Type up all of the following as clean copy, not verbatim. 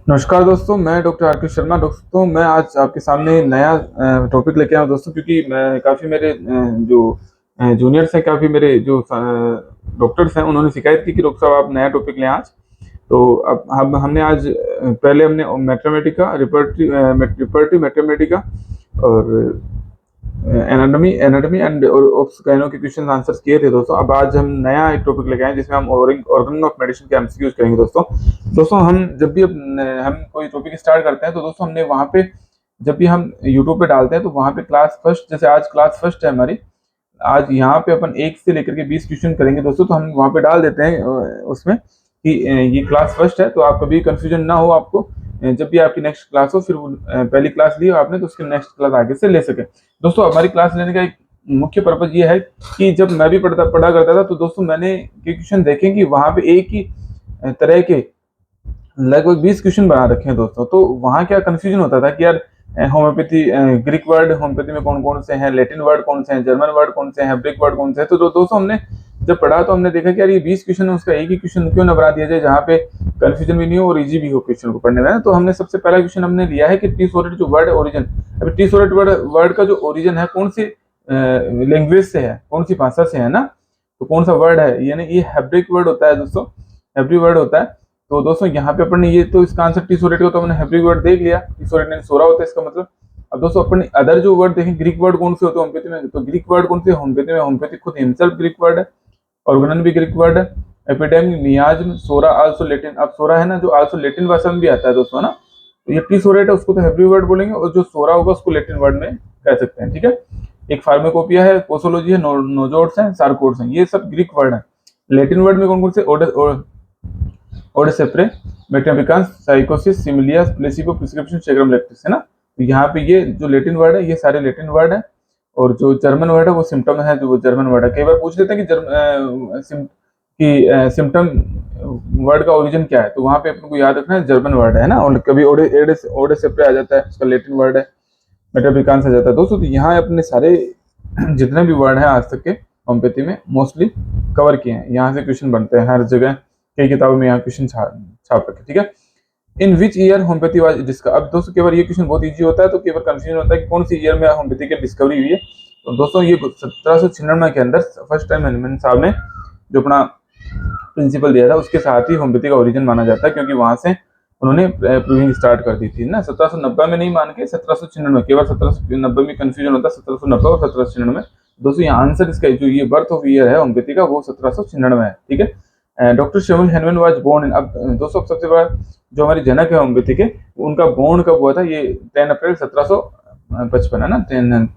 नमस्कार दोस्तों, मैं डॉक्टर आर के शर्मा। दोस्तों, मैं आज आपके सामने नया टॉपिक लेके आया हूँ दोस्तों, क्योंकि मैं काफ़ी मेरे जो जूनियर्स हैं, काफ़ी मेरे जो डॉक्टर्स हैं, उन्होंने शिकायत की कि डॉक्टर साहब आप नया टॉपिक लें आज। तो अब हम हमने आज पहले हमने मैथमेटिका रिपर्टिव मैथमेटिका और एनाटॉमी एनाटॉमी एंड ऑफ गायनो के क्वेश्चन आंसर्स किए थे दोस्तों। अब आज हम नया एक टॉपिक लेके आए जिसमें हम ऑर्गन ऑफ मेडिसिन के एमसीक्यूज करेंगे दोस्तों। दोस्तों, हम जब भी हम कोई टॉपिक स्टार्ट करते हैं तो दोस्तों हमने वहाँ पे जब भी हम यूट्यूब पे डालते हैं तो वहाँ पे क्लास फर्स्ट, जैसे आज क्लास फर्स्ट है हमारी, आज यहाँ पे अपन 1 से लेकर के 20 क्वेश्चन करेंगे दोस्तों। तो हम वहाँ पे डाल देते हैं उसमें कि ये क्लास फर्स्ट है, तो आप कभी कंफ्यूजन ना हो आपको। जब भी आपकी नेक्स्ट क्लास हो, फिर पहली क्लास ली हो आपने तो उसकी नेक्स्ट क्लास आगे से ले सके। दोस्तों, हमारी क्लास लेने का एक मुख्य पर्पज ये है कि जब मैं भी पढ़ा करता था तो दोस्तों मैंने ये क्वेश्चन देखे कि वहाँ पे एक ही तरह के लगभग 20 क्वेश्चन बना रखे हैं दोस्तों। तो वहाँ क्या कंफ्यूजन होता था कि यार होम्योपैथी, ग्रीक वर्ड होम्योपैथी में कौन कौन से हैं, लैटिन वर्ड कौन से हैं, जर्मन वर्ड कौन से हैं, हेब्रिक वर्ड कौन से हैं। तो दोस्तों हमने जब पढ़ा तो हमने देखा कि यार ये 20 क्वेश्चन है, उसका एक ही क्वेश्चन क्यों ना बना दिया जाए जहाँ पे कंफ्यूजन भी नहीं हो और इजी भी हो क्वेश्चन को पढ़ने में। तो हमने सबसे पहला क्वेश्चन हमने लिया है कि टी सोरेट जो वर्ड ओरिजिन, अभी टी सोरेट वर्ड का जो ओरिजिन है कौन सी लैंग्वेज से है, कौन सी भाषा से है ना, तो कौन सा वर्ड है, यानी ये हेब्रिक वर्ड होता है दोस्तों, हेब्री वर्ड होता है। तो दोस्तों यहाँ पे अपन ने ये तो इसका आंसर टीसोरेट का तो हमने हेब्रिक वर्ड देख लिया, टीसोरेट ने सोरा होता है इसका मतलब। अब दोस्तों अपन अदर जो वर्ड देखें, ग्रीक वर्ड कौन से होते हैं होम्योपैथी में, तो ग्रीक वर्ड कौन से होम्योपैथी में, होम्योपैथी खुद हिमसेल्फ ग्रीक वर्ड है, ऑर्गेनन भी ग्रीक वर्ड है, एपिडेमिक मियाज्म सोरा आल्सो लैटिन। अब सोरा है ना जो आल्सो लैटिन भाषा में भी आता है दोस्तों ना, तो ये टीसोरेट है उसको तो हेब्री वर्ड बोलेंगे और जो सोरा होगा उसको लैटिन वर्ड में कह सकते हैं, ठीक है। एक फार्माकोपिया है, पोसोलॉजी है, नोजोड्स हैं, सार्कोड्स हैं, ये सब ग्रीक वर्ड है। लैटिन वर्ड में कौन कौन से, ओडेसेप्रे, मेटाबिकांस, साइकोसिस, सिमिलियास, प्लेसिबो, प्रिस्क्रिप्शन, सेग्रम लैक्टिस, है ना। तो यहाँ पे ये जो लैटिन वर्ड है ये सारे लैटिन वर्ड है, और जो जर्मन वर्ड है वो सिम्टम है, जो वो जर्मन वर्ड है। कई बार पूछ लेते हैं कि सिम्टम वर्ड का ओरिजिन क्या है, तो वहाँ पे अपन को याद रखना है जर्मन वर्ड है ना, और कभी ओडेसेप्रे आ जाता है, उसका लैटिन वर्ड है, मेटाबिकांस आ जाता है दोस्तों। तो यहाँ अपने सारे जितने भी वर्ड हैं आज तक के होम्योपैथी में मोस्टली कवर किए हैं, यहाँ से क्वेश्चन बनते हैं हर जगह, कई किताबों में यहाँ क्वेश्चन छाप रखे, ठीक है। In which year homeopathy was discover, अब दोस्तों केवल ये क्वेश्चन बहुत इजी होता है, तो केवल कंफ्यूजन होता है कि कौन सी ईयर में होम्योपैथी की डिस्कवरी हुई है। तो दोस्तों ये 1796 के अंदर फर्स्ट टाइम हेनमैन साहब ने जो अपना प्रिंसिपल दिया था उसके साथ ही होम्योपैथी का ओरिजिन माना जाता है, क्योंकि वहां से उन्होंने प्रूविंग स्टार्ट कर दी थी ना। 1790 में नहीं मान के 1796, केवल 1790 में कंफ्यूजन होता है, 1790 और 1796। दोस्तों यहाँ आंसर इसका जो ये बर्थ ऑफ ईयर है होम्योपैथी का वो 1796 है, ठीक है। Doctor Samuel Hahnemann was born in, अब दोस्तों सबसे बड़ा जो हमारी जनक है होम्योपैथी के, उनका बोर्न कब हुआ था, ये 10 अप्रैल 1755 है ना,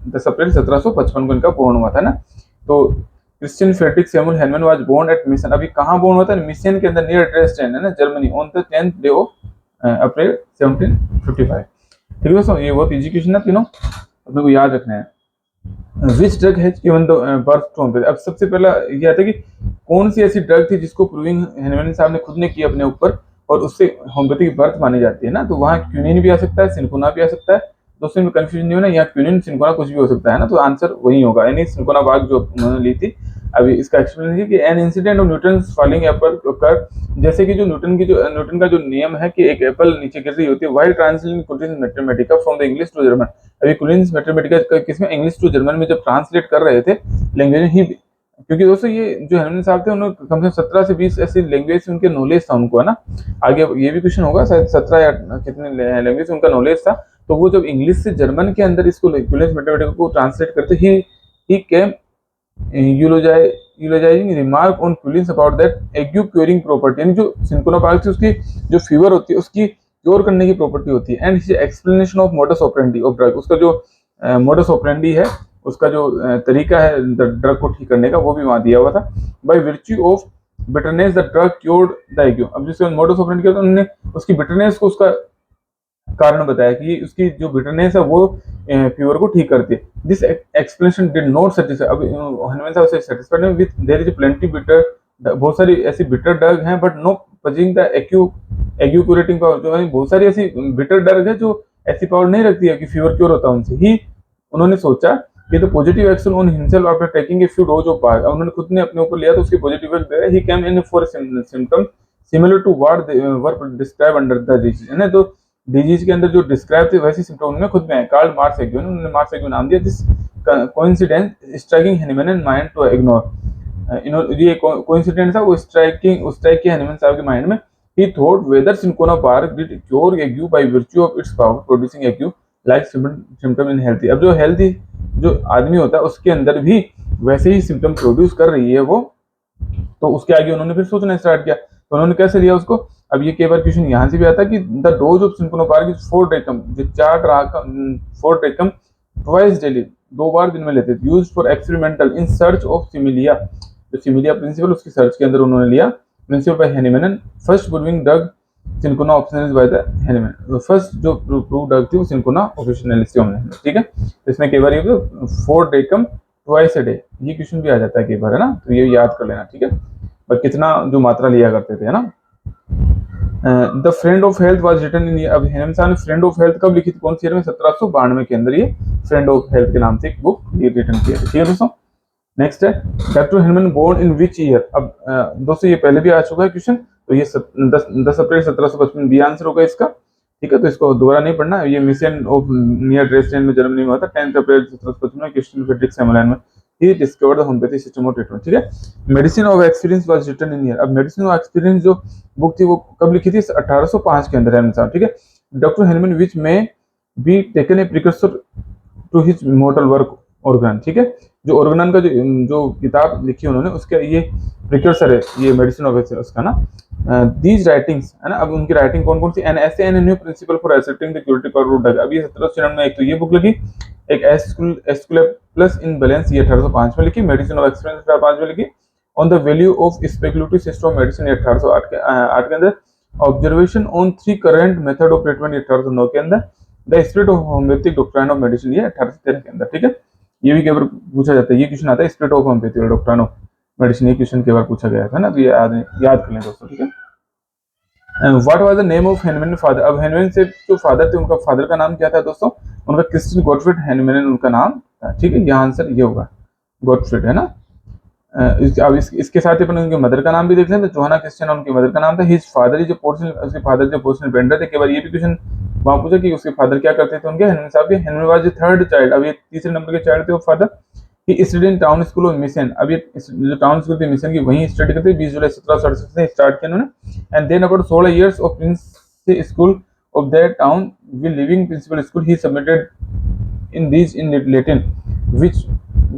10 अप्रैल 1755 को इनका बोर्न हुआ था ना। तो Christian Frederick Samuel Hahnemann was born at Meissen, अभी कहाँ बोर्न हुआ था, मिशन के अंदर नियर ड्रेसडेन है ना, Germany, on the 10th day of April 1755, ठीक है दोस्तों। ये बहुत इजी क्वेश्चन है तीनों, अपने को याद रखना है। Which drug has given the birth to homeopathy, अब सबसे पहला ये आता है कि कौन सी ऐसी ड्रग थी जिसको प्रूविंग हेनमैन साहब ने खुद ने की अपने ऊपर और उससे होम्योपैथी की बर्थ मानी जाती है ना। तो वहाँ क्यूनिन भी आ सकता है, सिनकोना भी आ सकता है दोस्तों, इनमें कंफ्यूजन नहीं होना, यहाँ क्यूनिन सिनकोना कुछ भी हो सकता है ना, तो आंसर वही होगा, यानी सिनकोना बाग जो उन्होंने ली थी। अभी इसका एक्सप्लेनेशन कि an incident of Newton falling Apple ओकर, जैसे कि जो न्यूटन का जो नियम है कि एक एप्पल नीचे गिर रही होती है, while translating Quintis Mathematica from the English to German, अभी क्विंटिस मैथमेटिका किसमें, इंग्लिश टू जर्मन में जब ट्रांसलेट कर रहे थे लैंग्वेज ही, क्योंकि दोस्तों ये जो हेनमैन साहब थे उन्होंने कम से कम 17 से 20 ऐसी लैंग्वेज उनके नॉलेज था उनको, है ना। आगे ये भी क्वेश्चन होगा शायद 17 या कितने लैंग्वेज उनका नॉलेज था। तो वो जब इंग्लिश से जर्मन के अंदर इसको क्विंटिस मैथमेटिका को ट्रांसलेट करते he came eulogizing remark on Cullen's about that ague curing property, यानी जो सिनकोना पार्क उसकी जो फीवर होती है उसकी क्योर करने की प्रॉपर्टी होती है। And explanation of modus operandi of drug, उसका जो मोडस ऑपरेंडी है, उसका जो तरीका है ड्रग को ठीक करने का, वो भी वहां दिया हुआ था। By virtue of bitterness the drug cured the ague, अब जिसका मोडस ऑपरेंडी किया तो उन्होंने उसकी बिटरनेस को उसका कारण बताया कि उसकी जो बिटरनेस है वो फीवर को ठीक करती है। This explanation did not satisfy, अब हेनमैन साहब से सेटिस्फाइड नहीं, with there is plenty bitter, बहुत सारी ऐसी बिटर ड्रग हैं but no possessing the ague curating power, जो बहुत सारी ऐसी बिटर ड्रग है जो ऐसी पावर नहीं रखती है कि फीवर क्योर होता है उनसे ही। उन्होंने सोचा कि the positive action on himself after taking a few dose of bark, उन्होंने खुद ने अपने ऊपर लिया तो उसके पॉजिटिव इफेक्ट दे, he came in for symptom similar to what they were describe under the disease, है ना। तो डिजीज के अंदर जो डिस्क्राइब थे वैसे सिम्टम उनमें खुद में है। कार्ल मार्क्स एक्यून, उन्होंने मार्क्स एक्यून नाम दिया। This coincidence striking Hahnemann mind to ignore, ये कोइंसिडेंस था वो स्ट्राइक किया हेनिमैन साहब के माइंड में। He thought whether cinchona bark did cure ague by virtue of its power producing ague like symptom in healthy. अब जो हेल्थी जो आदमी होता है उसके अंदर भी वैसे ही सिम्टम प्रोड्यूस कर रही है वो, तो उसके आगे उन्होंने फिर सोचना स्टार्ट किया। तो उन्होंने कैसे लिया उसको, अब ये कई बार क्वेश्चन यहाँ से भी आता है कि द डोज ऑफ सिंकोनापार की 4 टेकम, जो 4 टेकम ट्वाइस डेली, 2 बार दिन में लेते थे, use for experimental in search of similia, जो सिमिलिया प्रिंसिपल उसकी सर्च के अंदर उन्होंने लिया, principle by Hahnemann. First proving drug cinchona officinalis by the Hahnemann, तो फर्स्ट जो प्रूव ड्रग थी वो सिंकोना ऑप्शनलिस्ट ने, ठीक है। इसमें कई बार ये 4 टेकम ट्वाइस अ डे, ये क्वेश्चन भी आ जाता है कई बार, है ना, तो ये याद कर लेना, ठीक है। पर कितना जो मात्रा लिया करते थे, है ना। The friend of health was written in, अब हेनिमैन साहब ने फ्रेंड ऑफ हेल्थ कब लिखी थी, कौन सी ईयर में, 1792 के अंदर ये फ्रेंड ऑफ हेल्थ के नाम से एक बुक ये रिटन किया था, ठीक है दोस्तों। नेक्स्ट है doctor Hahnemann born in which year. अब दोस्तों ये पहले भी आ चुका है क्वेश्चन, तो ये 10 अप्रैल 1755 बी आंसर होगा इसका, ठीक है। तो इसको दोबारा नहीं पढ़ना, ये मिशन ऑफ नियर ड्रेसडेन में जर्मनी में हुआ था 10 अप्रैल 1755 में, क्रिस्टियन फ्रेडरिक सैमुएलन में। He discovered the homeopathy system of treatment, ठीक है। Medicine of experience was written in year, अब मेडिसिन ऑफ एक्सपीरियंस जो बुक थी वो कब लिखी थी, 1805 के अंदर, है, ठीक है। Doctor Hahnemann which may be taken a precursor to his immortal work Organon, ठीक है। जो ऑर्गन का जो किताब लिखी उन्होंने उसके ये प्रिकर्सर है ये मेडिसिन ऑफ उसका ना। दीज राइटिंग्स, है ना। अब उनकी राइटिंग कौन कौन सी, an essay an new principle for accepting the curative power of drug, अब ये 1794 में एक तो ये बुक लगी, एक एस्कुलर प्लस इन बैलेंस ये 1805 में लिखी, मेडिसिन ऑफ एक्सपीरियंस 1805 में लिखी, on the value of speculative system of medicine 1808 के अंदर, observation on 3 current method of treatment 1809 के अंदर, the spirit of homeopathic doctrine of medicine ये 1813 के अंदर, ठीक है। ये भी कई बार पूछा जाता है, ये क्वेश्चन आता है spirit of homeopathic doctrine of medicine, ये क्वेश्चन कई बार पूछा गया था ना, तो ये याद कर लें दोस्तों, ठीक है। What was the name of Hahnemann father, अब हेनिमैन से जो फादर थे उनका फादर का नाम क्या था दोस्तों, उनका क्रिस्टियन गॉटफ्रीड हेनिमैन उनका नाम था, ठीक है। यहाँ आंसर ये होगा गॉटफ्रीड, है ना। अब इसके साथ ही अपन उनके मदर का नाम भी देख लें, तो जोहाना क्रिस्टियन उनकी मदर का नाम था। हिज फादर जो पोर्शन, उसके फादर जो पोर्शन बेंडर थे, कई बार ये भी क्वेश्चन वहां पूछा कि उसके फादर क्या करते थे उनके, हेनिमैन साहब के। Hahnemann was the third child, अब ये तीसरे नंबर के चाइल्ड थे वो father. He study in town school of mission, अब ये जो टाउन स्कूल थी मिशन की वहीं स्टडी करते, 20 जुलाई 1767 से स्टार्ट किया उन्होंने। And then about 16 years of prince school of that town will living principal school, he submitted in these in Latin, which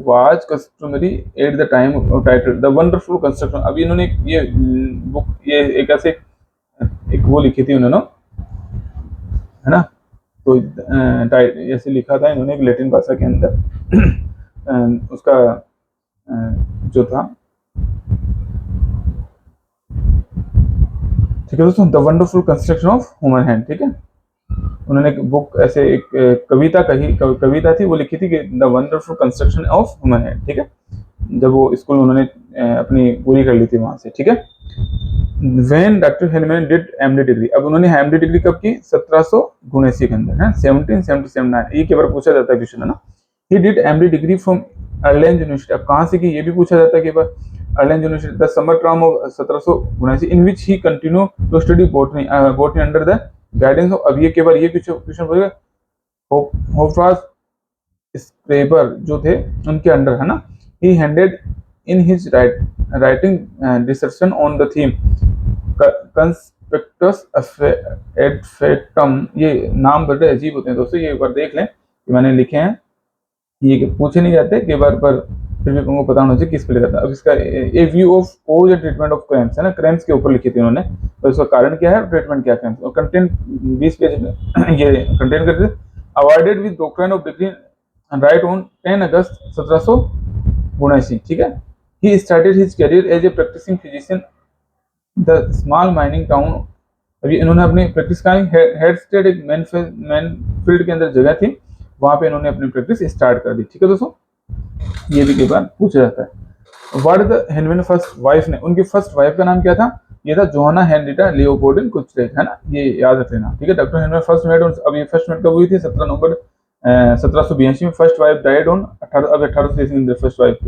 was customary at the time of title the wonderful construction। अभी इन्होंने ये book ये एक ऐसे एक वो लिखी थी उन्होंने, है ना। तो ऐसे लिखा था इन्होंने एक लैटिन भाषा के अंदर उसका जो था, ठीक है दोस्तों, the wonderful construction of human hand, ठीक है। उन्होंने एक बुक ऐसे एक कविता थी वो लिखी थी कि the wonderful construction of human hand, ठीक है। जब वो स्कूल उन्होंने अपनी पूरी कर ली थी वहां से, ठीक है। When doctor Hahnemann did MD degree, अब उन्होंने एमडी डिग्री कब की, 1779 के अंदर, है 1777, ये कई बार पूछा जाता है क्वेश्चन, है ना। He did MD degree from Erlangen university, अब कहाँ से की ये भी पूछा जाता है कई बार, Erlangen university, the summer term of 1779 in which he continue to study botany under the guidance of, अब ये कई बार ये क्वेश्चन पूछेगा होफ्रास स्क्रेबर जो थे उनके अंडर, है ना। He handed in his writing dissertation on the theme conspectus adfectum, ये नाम बड़े अजीब होते हैं दोस्तों, ये एक बार देख लें कि मैंने लिखे हैं, ये पूछे नहीं जाते कई बार, पर फिर भी तुमको पता होना चाहिए किस पे लिखा था। अब इसका a view of cause and treatment of cramps, है ना, क्रैम्प्स के ऊपर लिखी थी उन्होंने, तो इसका कारण क्या है, ट्रीटमेंट क्या क्रैम्प्स, और कंटेंट 20 पेज ये कंटेंट करते थे। Awarded with doctrine of degree right on 10 August 1779, ठीक है। He started his career as a practising physician the small mining town, अभी इन्होंने अपनी प्रैक्टिस का हेडस्टेड एक मैनफील्ड के अंदर जगह थी, वहां पे इन्होंने अपनी प्रैक्टिस स्टार्ट कर दी, ठीक है दोस्तों। ये भी कई बार पूछा जाता है। What the Hahnemann first wife ने, उनकी फर्स्ट वाइफ का नाम क्या था, ये था जोहाना हेनरिटा लियोपोल्डिन कुचरेक, है ना, ये याद रख लेना, ठीक है। डॉक्टर हेनिमैन फर्स्ट मेट, अब ये फर्स्ट मेट कब हुई थी, 17 नवंबर 1782 में। First wife died on 1883 first wife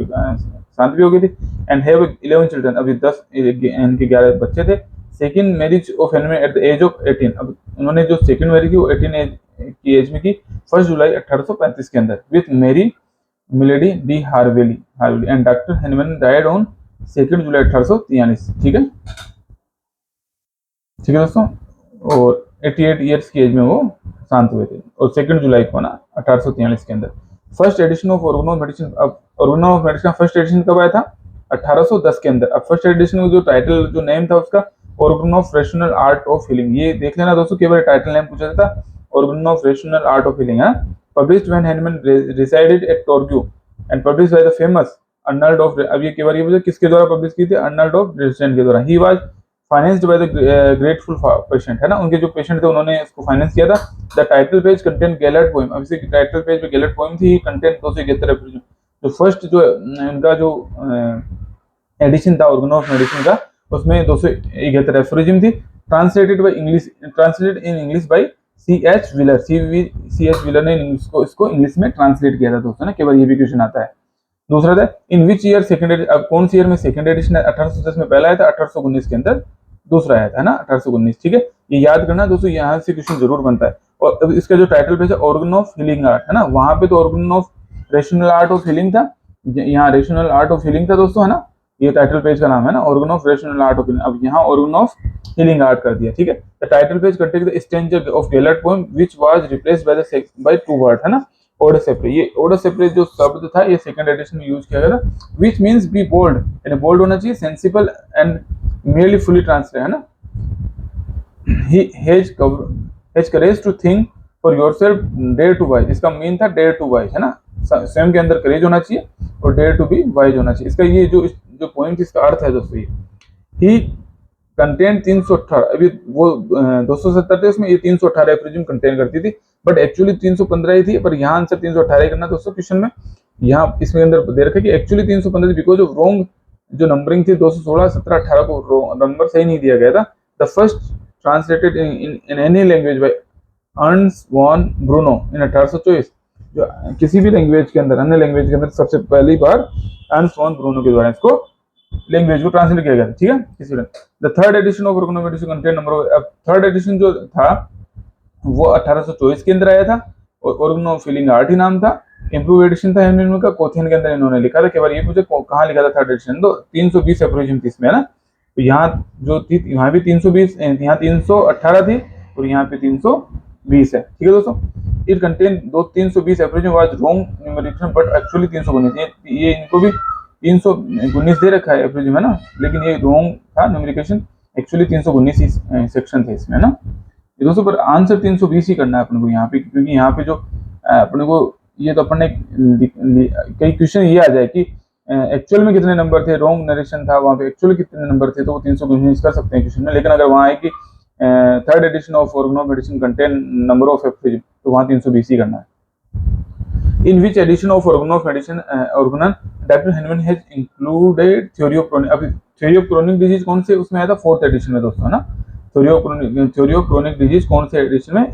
शांत भी हो गई थी। एंड हैव 11 चिल्ड्रन, अभी 10 इनके 11 बच्चे थे। Second marriage of Henry at the age of 18। अब उन्होंने जो सेकंड मैरिज की वो 18 एज की एज में की 1 जुलाई 1835 के अंदर with Marie Melanie de Hervilly Hervilly and doctor Hahnemann died on 2 July 1843। ठीक है, ठीक है दोस्तों। और 88 ईयर्स की एज में वो शांत हुए थे और 2 जुलाई को ना 1843 के अंदर। First edition of organon of medicine, अब ऑर्गन ऑफ मेडिसिन का फर्स्ट एडिशन कब आया था? 1810 के अंदर। अब फर्स्ट एडिशन में जो टाइटल जो नेम था उसका organon of rational art of healing, ये देख लेना दोस्तों, केवल टाइटल नेम पूछा था, organon of rational art of healing है। Published when Hahnemann resided at Torgau and published by the famous Arnold of, अब ये केवल ये किसके द्वारा पब्लिश की थी? अर्नल्ड ऑफ रेजिस्टेंट के द्वारा। He was financed by the grateful patient, है ना, उनके जो पेशेंट थे उन्होंने इसको फाइनेंस किया था। The title page content gallate poem, अब इसी टाइटल पेज पे गैलेट पोएम थी, कंटेंट 271 जो फर्स्ट जो इनका जो एडिशन था ऑर्गन ऑफ मेडिसिन का, उसमें 271 एफोरिज्म थी। Translated by English, translated in English by C.H. Wheeler, C.H. Wheeler ने इसको इंग्लिश में ट्रांसलेट किया था दोस्तों ना, केवल ये भी क्वेश्चन आता है। दूसरा था इन विच ईयर सेकंड, अब कौन सी ईयर में सेकंड एडिशन है? 1810 में पहला आया था, 1819 के अंदर दूसरा आया था ना, 1819। ठीक है, ये याद करना दोस्तों, यहाँ से क्वेश्चन जरूर बनता है। और अब इसका जो टाइटल पेज है ऑर्गन ऑफ हीलिंग आर्ट, है ना, वहां पे तो organ of rational art of healing था, यहाँ रेशनल आर्ट ऑफ हीलिंग था दोस्तों, है ना, ये टाइटल पेज का नाम है ना, organ of rational art of healing. अब यहाँ ऑर्गन ऑफ हीलिंग आर्ट कर दिया। ठीक है, the title page contains the stranger of gallate poem which was replaced by 2 word, है ना, ऑर्डर सेपरेट। ये ऑर्डर सेपरेट जो शब्द था ये सेकंड एडिशन में यूज किया गया था। व्हिच मींस बी बोल्ड, यानी बोल्ड होना चाहिए, sensible and merely fully translate, है ना। he has courage to think for yourself, dare to wise, इसका मीन था dare to wise, है ना, स्वयं के अंदर करेज होना चाहिए और dare to be wise होना चाहिए। इसका ये जो पॉइंट इसका अर्थ है दोस्तों, ये ही कंटेंट 318, अभी वो 270 थे उसमें, ये 318 एफोरिज्म कंटेन करती थी, बट एक्चुअली 315 ही थी, पर यहाँ आंसर 318 करना दोस्तों क्वेश्चन में। यहाँ इसमें अंदर दे रखा है कि एक्चुअली 315 बिकॉज ऑफ रॉन्ग जो नंबरिंग थी 216, 17, 18 को नंबर सही नहीं दिया गया था। The first translated in any language by Ernst von Brunnow in 1824, जो किसी भी लैंग्वेज के अंदर, अन्य लैंग्वेज के अंदर सबसे पहली बार अर्नस्ट वॉन ब्रूनो के द्वारा इसको लैंग्वेज को ट्रांसलेट किया गया था। ठीक है, किसी the third edition of organon of medicine contain number, अब थर्ड एडिशन जो था वो 1824 के अंदर आया था और ऑर्गन ऑफ हीलिंग आर्ट ही नाम था। इंप्रूव एडिशन था हेनरी का, कोथेन के अंदर इन्होंने लिखा था। केवल ये पूछे कहाँ लिखा था थर्ड एडिशन, तो 320 एफोरिज्म थी इसमें, है ना, तो यहाँ जो थी यहाँ भी 320, यहाँ 318 थी और यहाँ पे 320 है। ठीक है दोस्तों, it contain 320 aphorism was wrong numeration but actually 319, ये इनको भी 319 दे रखा है एफोरिज्म, है ना, लेकिन ये रॉन्ग था न्यूमेरिकेशन, एक्चुअली 319 सेक्शन थे इसमें, है ना। ये दोस्तों पर आंसर 320 ही करना है अपने को यहाँ पे, क्योंकि यहाँ पे जो अपने को ये तो अपन ने कई क्वेश्चन ये आ जाए कि एक्चुअल में कितने नंबर थे, रॉन्ग नरेशन था वहाँ पे, एक्चुअली कितने नंबर थे, तो वो 319 कर सकते हैं क्वेश्चन में। लेकिन अगर वहाँ है कि third edition of organon of medicine contain number of aphorism, तो वहाँ 320 ही करना है। In which edition of organon of medicine organon doctor Hahnemann has included theory of chronic, अभी थ्योरी ऑफ क्रोनिक डिजीज कौन से उसमें आया था? 4th एडिशन में दोस्तों, है ना, थ्योरी ऑफ क्रोनिक डिजीज कौन से एडिशन में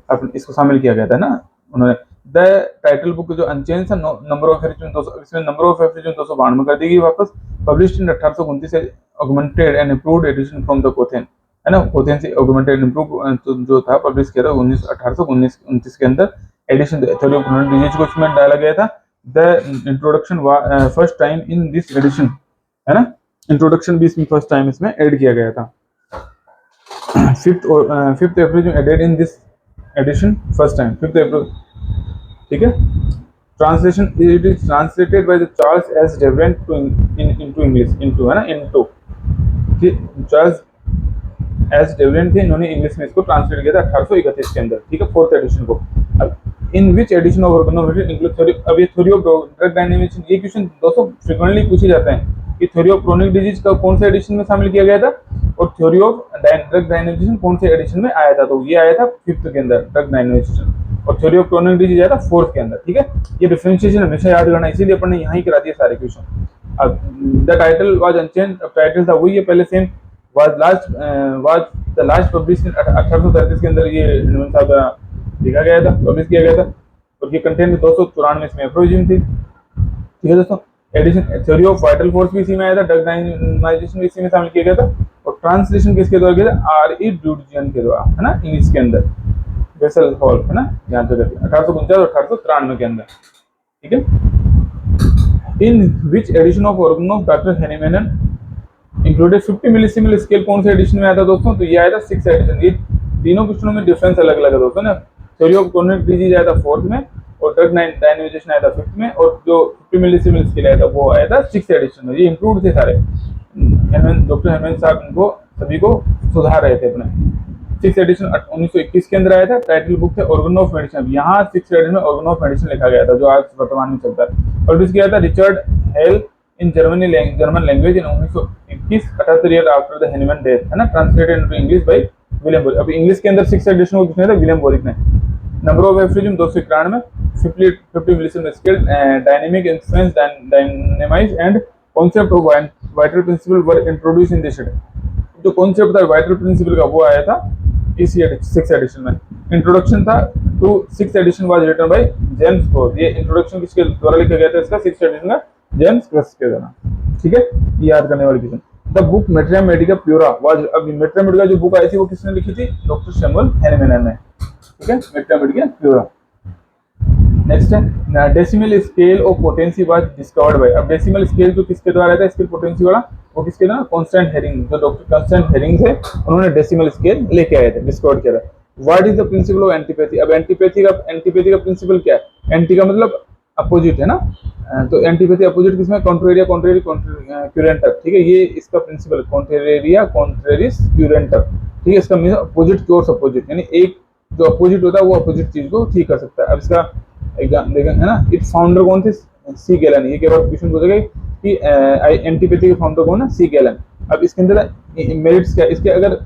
अपन इसको शामिल किया गया था ना उन्होंने। द टाइटल बुक जो अनचेंज था, नंबर ऑफ एफोरिज्म, इसमें नंबर ऑफ एफोरिज्म 292 कर दी गई वापस। पब्लिश्ड इन 1829 से augmented and improved edition from the Kothen, है ना, कोथेन से ऑगमेंटेड इंप्रूव जो था पब्लिश किया था 1829 के अंदर edition theory of chronic disease को इसमें डाला गया था। The introduction first time in this edition, है ना, इंट्रोडक्शन भी इसमें फर्स्ट टाइम इसमें ऐड किया गया था। Fifth aphorism added in this edition first time, 5th aphorism. ठीक है, translation it is translated by the Charles S Devrient to into English, into, है ना, इनटू, चार्ल्स एस डेवरेंट थे, इन्होंने इंग्लिश में इसको ट्रांसलेट किया था 1831 के अंदर। ठीक है, 4th एडिशन को। अब in which edition of organon of medicine include theory, अब ये थ्योरी ऑफ ड्रग डायनेमिक्स, ये क्वेश्चन दोस्तों फ्रीक्वेंटली पूछे जाते हैं कि थ्योरी ऑफ क्रोनिक डिजीज का कौन से एडिशन में शामिल किया गया था और थ्योरी ऑफ ड्रग डायनेमिक्स कौन से एडिशन में आया था, तो ये आया था 5th के अंदर ड्रग डायनेमिक्स, और थ्योरी ऑफ क्रोनिक डिजीज आया था 4th के अंदर। ठीक है, ये डिफरेंशिएशन हमेशा याद करना, इसीलिए अपन ने यहाँ ही करा दिया सारे क्वेश्चन। अब द टाइटल वाज अनचेंज, अब टाइटल था वही है पहले same, was the last publish in 1833 के अंदर, ये हेनमन साहब का लिखा गया था, पब्लिश किया गया था, और ये कंटेंट 294 इसमें एफोरिज्म थी। ठीक है दोस्तों, edition theory of vital force भी इसी में आया था, ड्रग डायनेमाइजेशन भी इसी में शामिल किया गया था, और ट्रांसलेशन किसके द्वारा किया था? R.E. डुडजियन के द्वारा, है ना, इंग्लिश के अंदर, वेसल हॉल, है ना, यहाँ पे 1849 और 1893 के अंदर, ठीक है। In which edition of organon of doctor Hahnemann included 50 millesimal scale, कौन से एडिशन में आया था दोस्तों? तो ये आया था 6 एडिशन। ये तीनों क्वेश्चनों में डिफरेंस अलग अलग है दोस्तों ना। थ्योरी ऑफ कॉन्वेंट डिजीज आया था 4th में, और ड्रग डायनेमिजेशन आया था 5th में, और जो 50 मिलीसिमल स्केल आया था वो आया था 6th एडिशन में। ये इंक्लूड थे सारे। डॉक्टर हेमंत साहब इनको सभी को सुधार रहे थे अपने। 6th एडिशन 1921 के अंदर आया था। टाइटल बुक थे ऑर्गन ऑफ मेडिसिन। यहाँ 6th एडिशन में ऑर्गन ऑफ मेडिसिन लिखा गया था, जो आज वर्तमान में चलता है। और किया था Richard Haehl in German language in 1921, 78 year after the Hahnemann death, है ना, translated into English by William Boericke. अब इंग्लिश के अंदर 6th एडिशन को किसने था? विलियम बोरिक ने। Number of aphorism 291, 50 millesimal scale, dynamic influence, dynamize and concept of vital principle were introduce in this. जो कॉन्सेप्ट था वाइटल प्रिंसिपल का वो आया था इसी 6th एडिशन में। इंट्रोडक्शन था to 6th edition was written by James Krauss. ये इंट्रोडक्शन किसके द्वारा लिखा गया था इसका? 6th एडिशन का जेम्स क्रोस के द्वारा, ठीक है। ये याद करने वाली question. The book materia medica pura was, अब मेट्रिया मेडिका जो बुक आई थी वो किसने लिखी थी? डॉक्टर सैमुअल हेनिमैन ने, ठीक है, मेट्रिया मेडिका प्यूरा। नेक्स्ट है decimal scale of potency was discovered by. अब डेसिमल स्केल जो किसके द्वारा आया था स्केल पोटेंसी वाला, वो किसके द्वारा? Constant herring. जो डॉक्टर कांस्टेंट हेरिंग थे उन्होंने डेसिमल स्केल लेके आए थे, डिस्कवर किया था। What is the principle of antipathy? अब एंटीपैथी का प्रिंसिपल क्या है? एंटी का मतलब अपोजिट, है ना, तो एंटीपैथी अपोजिट किसमें? कॉन्ट्रेरिया कॉन्ट्रेरी क्यूरेंटर, ठीक है, ये इसका प्रिंसिपल, कॉन्ट्रेरिया कॉन्ट्रेरिस क्यूरेंटर, ठीक है। इसका मीन अपोजिट क्योर्स अपोजिट, यानी एक जो अपोजिट होता है वो अपोजिट चीज को ठीक कर सकता है। अब इसका एग्जाम देखें, है ना, इस फाउंडर कौन थे? सी गैलन। ये केवल क्वेश्चन पूछेगा कि एंटीपैथी के फाउंडर कौन है? सी गैलन। अब इसके अंदर मेरिट्स क्या, इसके अगर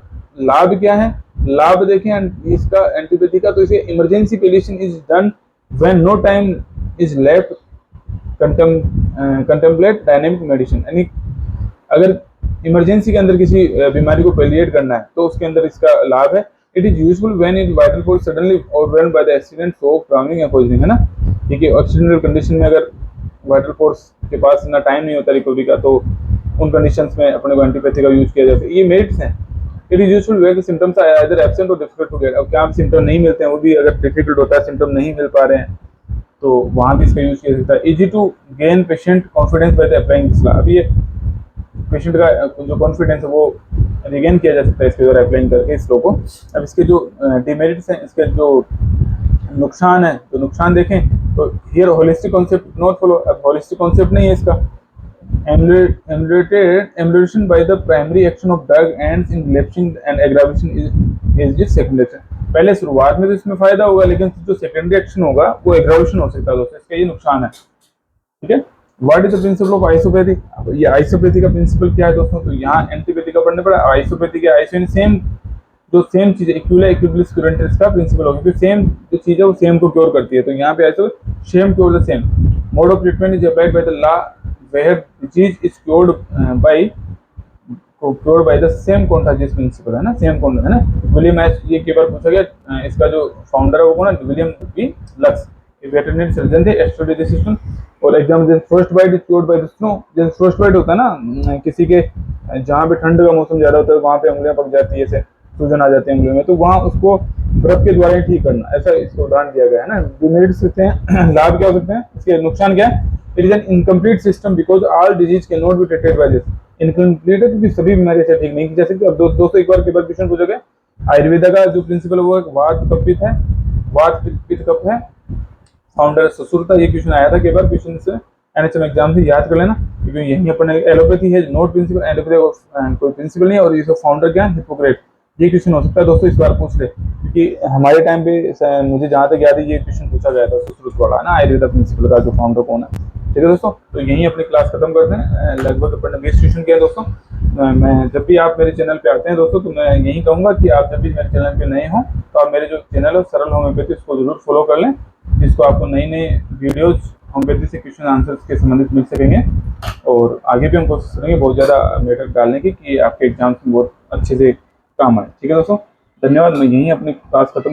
लाभ क्या है? लाभ देखें इसका एंटीपैथी का, तो इसे emergency palliation is done when no time is left contemplate dynamic medicine, यानी अगर इमरजेंसी के अंदर किसी बीमारी को पेलिएट करना है तो उसके अंदर इसका लाभ है। It is useful when it vital force suddenly overwhelmed by the accident, shock, drowning या पॉइजनिंग, है ना, ठीक है। एक्सीडेंटल कंडीशन में अगर वाइटल फोर्स के पास इतना टाइम नहीं होता रिकवरी का, तो उन कंडीशंस में अपने को एंटीपैथी का यूज किया जाता है। ये मेरिट्स हैं। It is useful where the symptoms are either absent or difficult to get. अब क्या सिम्टम नहीं मिलते हैं, वो भी अगर डिफिकल्ट होता है, सिम्टम नहीं मिल पा रहे हैं, तो वहाँ भी इसका यूज किया जाता है। Easy to gain patient confidence by the applying this law. अब ये पेशेंट का जो कॉन्फिडेंस है वो रिगेन किया जा सकता है इसके द्वारा अप्लाइंग करके इस लॉ को। अब इसके जो डिमेरिट्स हैं, इसके जो नुकसान है, तो नुकसान देखें तो here holistic concept not follow. अब होलिस्टिक कॉन्सेप्ट नहीं है इसका। Ambulation by the primary action of drug ends in relapsing and aggravation is this secondary. पहले शुरुआत में तो इसमें फायदा होगा, लेकिन जो सेकेंडरी एक्शन होगा वो एग्रावेशन हो सकता है दोस्तों, इसका ये नुकसान है, ठीक है। What is the principle of isopathy? ये आइसोपैथी का प्रिंसिपल क्या है दोस्तों? तो यहाँ एंटीपैथी का पढ़ने पड़ा। आइसोपैथी के आइसो सेम, जो सेम चीज एक्यूला एक्यूबिलिस क्यूरेंटिस का प्रिंसिपल होगा, क्योंकि सेम जो चीज है वो सेम को क्योर करती है। तो यहाँ पे iso same cure the same. Mode of treatment is applied by the law where disease is cured by the same contagious principle, है ना, सेम कॉन्ट, है ना। विलियम एच, ये कई बार पूछा गया, इसका जो फाउंडर है वो कौन है? William B Lux, veterinary surgeon थे, स्टडी द सिस्टम। और एग्जाम जैसे first bite is cured by the snow, जैसे फर्स्ट बाइट होता है ना, किसी के जहाँ पे ठंड का मौसम ज्यादा होता है वहाँ पे उंगलियां पक जाती है, जैसे सूजन आ जाती है उंगलियों में, तो वहाँ उसको बर्फ के द्वारा ही ठीक करना, ऐसा इसको उदाहरण दिया गया है ना। डिमेरिट्स सकते हैं, लाभ क्या हो सकते हैं, इसके नुकसान क्या है? It is an incomplete system because all disease can not be treated by this. Incomplete है क्योंकि सभी बीमारी से ठीक नहीं की जा सकती। अब दोस्तों एक बार क्वेश्चन पूछोगे, आयुर्वेदा का जो प्रिंसिपल है वो एक वात कपित है, वात पित्त कफ है, फाउंडर सुश्रुता। ये क्वेश्चन आया था कई बार, क्वेश्चन से एनएचएम एग्जाम से याद कर लेना, क्योंकि यही अपने एलोपैथी है नोट प्रिंसिपल, एलोपैथी कोई प्रिंसिपल नहीं है, और इसका फाउंडर क्या है? हिप्पोक्रेट। ये क्वेश्चन हो सकता है दोस्तों, इस बार पूछ ले, क्योंकि हमारे टाइम पे मुझे जहाँ तक याद है ये क्वेश्चन पूछा गया था सुश्रुत वाला, है ना, आयुर्वेदा प्रिंसिपल का जो फाउंडर कौन है, ठीक है दोस्तों। तो यही अपनी क्लास खत्म करते हैं, लगभग अपने 20 क्वेश्चन किया दोस्तों। मैं जब भी आप मेरे चैनल पे आते हैं दोस्तों, तो मैं यही कहूँगा कि आप जब भी मेरे चैनल पे नए हों तो आप मेरे जो चैनल है सरल होम्योपैथी उसको जरूर फॉलो कर लें, जिसको आपको नई नई वीडियोज होम्योपैथी से क्वेश्चन आंसर्स के संबंधित मिल सकेंगे। और आगे भी हम कोशिश करेंगे बहुत ज़्यादा मेटर डालने की, कि आपके एग्जाम्स में बहुत अच्छे से काम आए, ठीक है दोस्तों। धन्यवाद। मैं यहीं अपनी क्लास खत्म